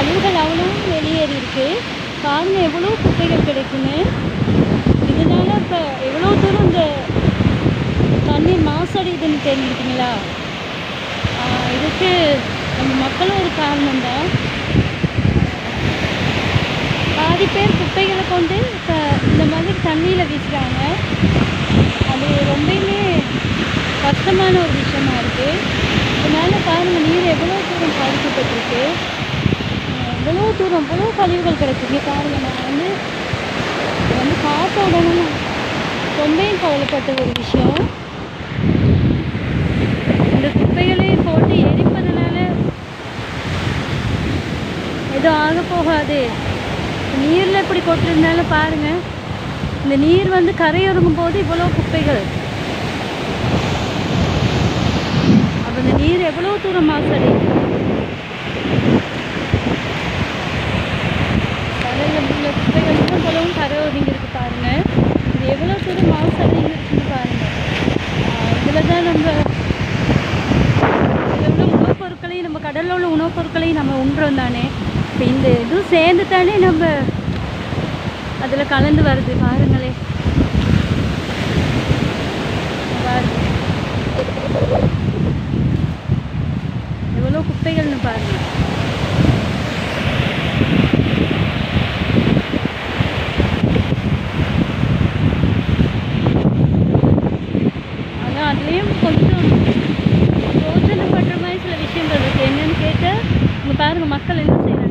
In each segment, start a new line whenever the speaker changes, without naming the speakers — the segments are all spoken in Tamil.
கழிவுகள் அவ்வளவும் வெளியேறி இருக்கு. பாருங்க எவ்வளோ குப்பைகள் கிடைக்குன்னு. இதனால இப்போ எவ்வளோ தூரம் இந்த தண்ணீர் மாசடையுதுன்னு தெரிஞ்சுக்கிட்டீங்களா? இதுக்கு நம்ம மக்களும் ஒரு காரணம் தான். பாதி பேர் குப்பைகளை கொண்டு இப்போ இந்த மாதிரி தண்ணியில் வீசுகிறாங்க. அது ரொம்பவுமே கஷ்டமான ஒரு விஷயமா இருக்குது. இதனால் பாருங்கள் நீர் எவ்வளோ தூரம் பாதிக்கப்பட்டிருக்கு, எவ்வளோ தூரம் எவ்வளோ கழிவுகள் கிடக்குங்க பாருங்கள். நான் வந்து பார்த்த உடனே ரொம்பவும் கவலைப்பட்ட ஒரு விஷயம். இந்த குப்பைகளே போட்டு எரிப்பதனால எதுவும் ஆக போகாது. நீரில் இப்படி கொட்டிருந்தால பாருங்கள், இந்த நீர் வந்து கரையொருங்கும் போது இவ்வளோ குப்பைகள், அப்போ இந்த நீர் எவ்வளோ தூரம் மாசடையுது. கடலில் உள்ள குப்பைகளுக்கும் இவ்வளவும் கரை ஒதுங்கிருக்கு பாருங்கள். இது எவ்வளோ தூரம் மாசடைஞ்சிருக்குன்னு பாருங்கள். இதில் தான் இதில் உள்ள உணவுப் பொருட்களையும், நம்ம கடலில் உள்ள உணவுப் பொருட்களையும் நம்ம உண்றோம் தானே. இப்போ இந்த இதுவும் சேர்ந்து தானே நம்ம அதில் கலந்து வருது. பாருங்களே, எவ்வளோ குப்பைகள்னு பாருங்க. ஆனால் அதுலேயும் கொஞ்சம் யோசனைப்படுற மாதிரி சில விஷயங்கள் இருக்குது. என்னன்னு கேட்டால் இங்கே பாருங்கள், மக்கள் என்ன செய்யறாங்க,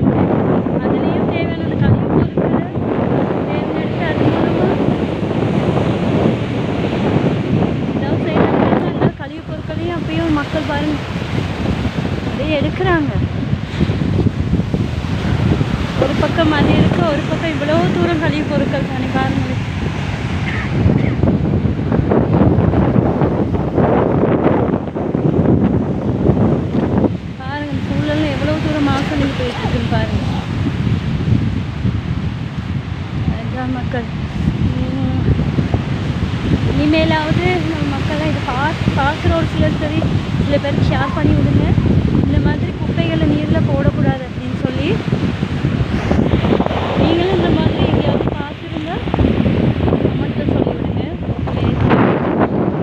அதுலேயும் தேவையான அந்த கழிவு பொருட்களை தேர்ந்தெடுத்து அது மூலமாக ஏதாவது செய்யறாங்க. அந்த கழிவு பொருட்களையும் அப்பயும் மக்கள் பாருங்கள் அப்படியே எடுக்கிறாங்க. ஒரு பக்கம் அது இருக்கு, ஒரு பக்கம் இவ்வளோ தூரம் கழிவு பொருட்கள் தானே பாருங்களேன். பாருங்க சூழல் எவ்வளோ தூரம் மாசடைஞ்சு போயிட்டு இருக்குன்னு பாருங்க. அதுதான் மக்கள், இனிமேலாவது நம்ம மக்கள்லாம் இதை பார்க்குற ஒரு சிலர் சரி சில பேருக்கு ஷேர் பண்ணி விடுங்க. இந்த மாதிரி குப்பைகளை